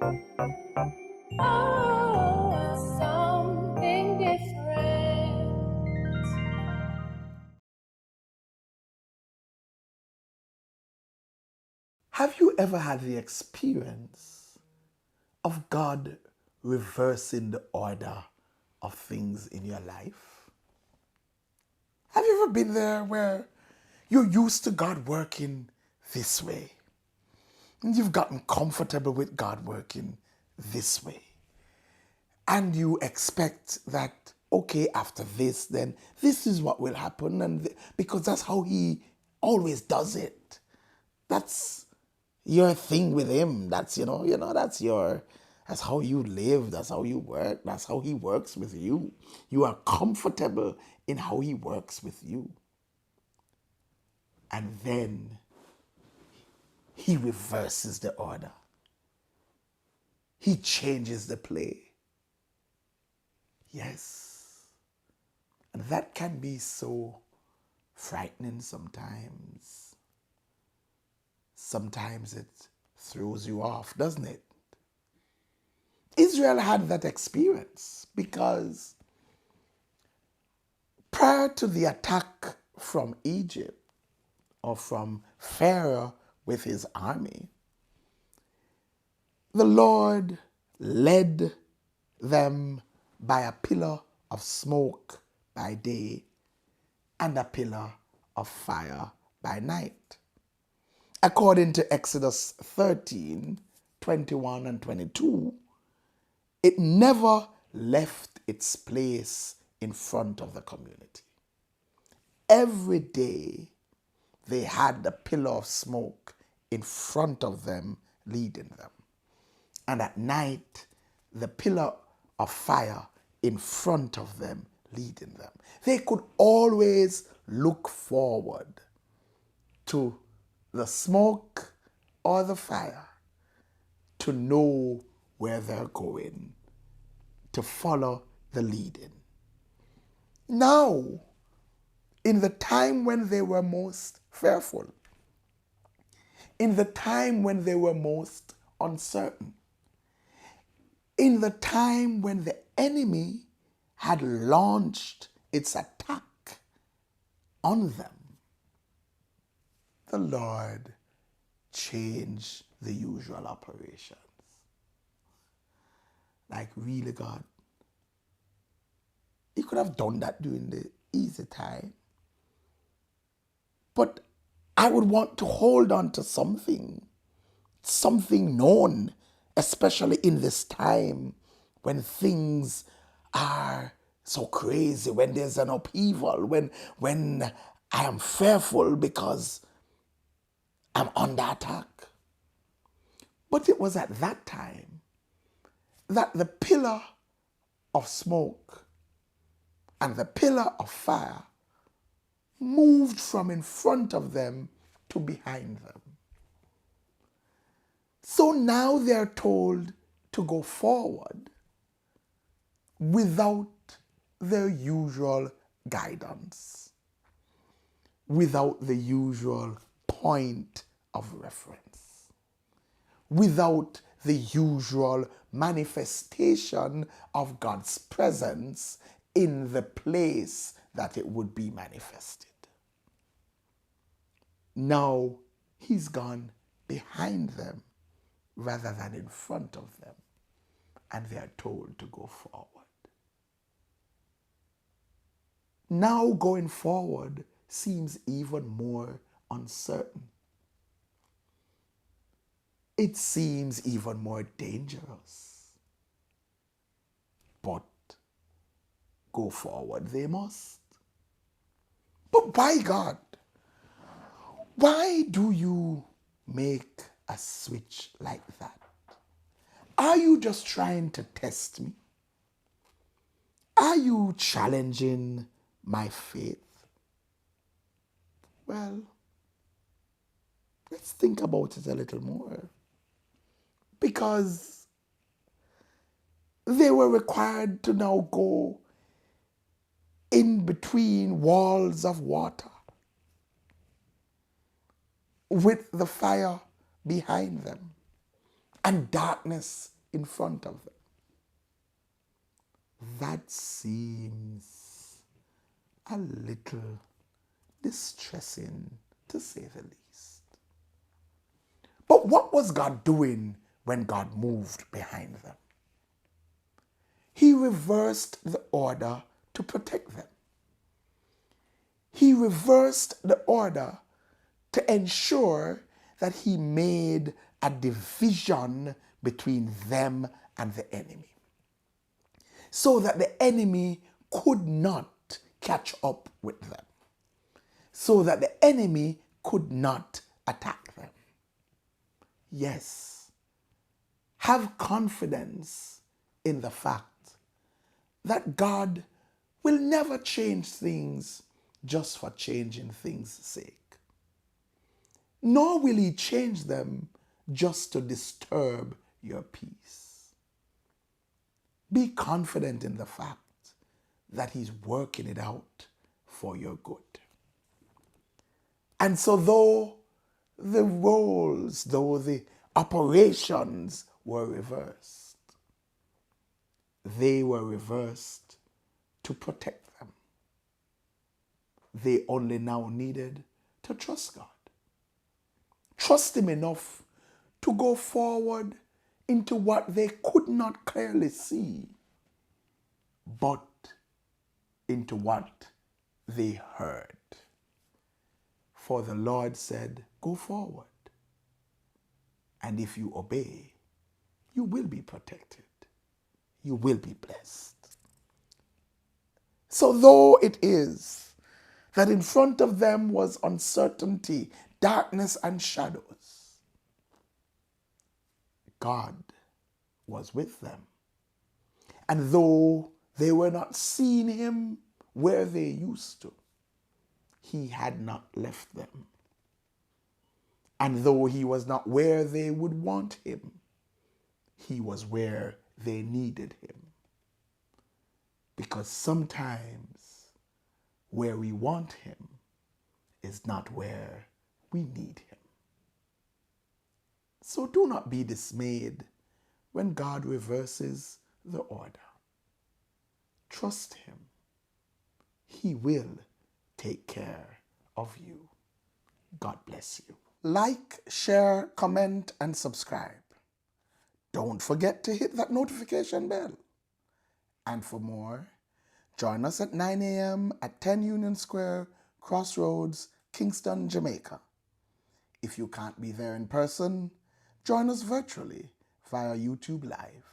Oh, something different. Have you ever had the experience of God reversing the order of things in your life? Have you ever been there where you're used to God working this way? And you've gotten comfortable with God working this way. And you expect that, okay, after this, then this is what will happen. And because that's how He always does it. That's your thing with Him. That's, that's how you live. That's how you work. That's how He works with you. You are comfortable in how He works with you. And then He reverses the order. He changes the play. Yes. And that can be so frightening sometimes. Sometimes it throws you off, doesn't it? Israel had that experience because prior to the attack from Egypt or from Pharaoh with his army, the Lord led them by a pillar of smoke by day and a pillar of fire by night. According to Exodus 13:21 and 22, it never left its place in front of the community. Every day they had the pillar of smoke in front of them, leading them. And at night, the pillar of fire in front of them, leading them. They could always look forward to the smoke or the fire to know where they're going, to follow the leading. Now, in the time when they were most fearful, in the time when they were most uncertain, in the time when the enemy had launched its attack on them, the Lord changed the usual operations. Like, really, God, He could have done that during the easy time. But I would want to hold on to something known, especially in this time when things are so crazy, when there's an upheaval, when I am fearful because I'm under attack. But it was at that time that the pillar of smoke and the pillar of fire moved from in front of them to behind them. So now they're told to go forward without their usual guidance, without the usual point of reference, without the usual manifestation of God's presence in the place that it would be manifested. Now He's gone behind them rather than in front of them, and they are told to go forward. Now going forward seems even more uncertain. It seems even more dangerous. But go forward they must. But why, God? Why do you make a switch like that? Are you just trying to test me? Are you challenging my faith? Well, let's think about it a little more. Because they were required to now go in between walls of water with the fire behind them. and darkness in front of them. That seems a little distressing, to say the least. But what was God doing when God moved behind them? He reversed the order to protect them. He reversed the order to ensure that he made a division between them and the enemy, so that the enemy could not catch up with them, so that the enemy could not attack them. Yes, have confidence in the fact that God will never change things just for changing things' sake. Nor will he change them just to disturb your peace. Be confident in the fact that he's working it out for your good. And so though the roles, though the operations were reversed, they were reversed to protect them. They only now needed to trust God. Trust him enough to go forward into what they could not clearly see, but into what they heard. For the Lord said, go forward. And if you obey, you will be protected. You will be blessed. So though it is that in front of them was uncertainty, darkness, and shadows, God was with them. And though they were not seeing him where they used to, he had not left them. And though he was not where they would want him, he was where they needed him. Because sometimes where we want him is not where we need him. So do not be dismayed when God reverses the order. Trust him. He will take care of you. God bless you. Like, share, comment, and subscribe. Don't forget to hit that notification bell. And for more, join us at 9 a.m. at 10 Union Square, Crossroads, Kingston, Jamaica. If you can't be there in person, join us virtually via YouTube Live.